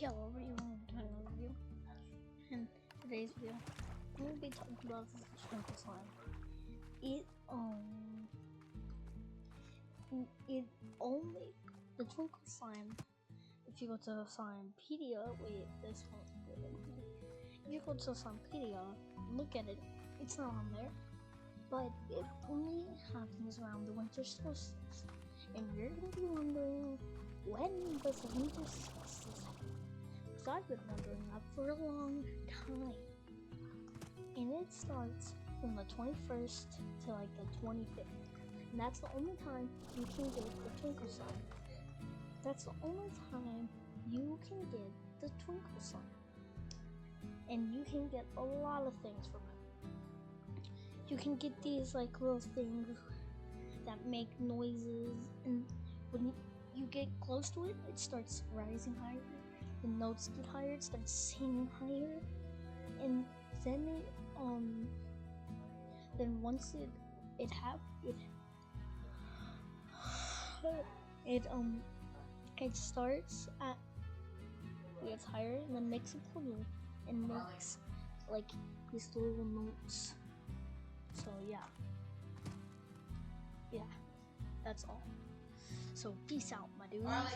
Hello everyone, to another video. In today's video, I'm gonna be talking about the twinkle slime. It only the twinkle slime. If you go to Slimepedia, wait, this one's good. If you go to Slimepedia, look at it. It's not on there, but it only happens around the winter solstice. And you're gonna be wondering, when does the winter solstice happen? Because I've been wondering that for a long time. And it starts from the 21st to like the 25th. And that's the only time you can get the twinkle slime. That's the only time you can get the twinkle slime. And you can get a lot of things from it. You can get these like little things that make noises, and when you get close to it, it starts rising higher. The notes get higher, it starts singing higher, and then once it starts at, it gets higher and then makes a plane and makes like these little notes. So yeah, that's all. So peace out, my dudes.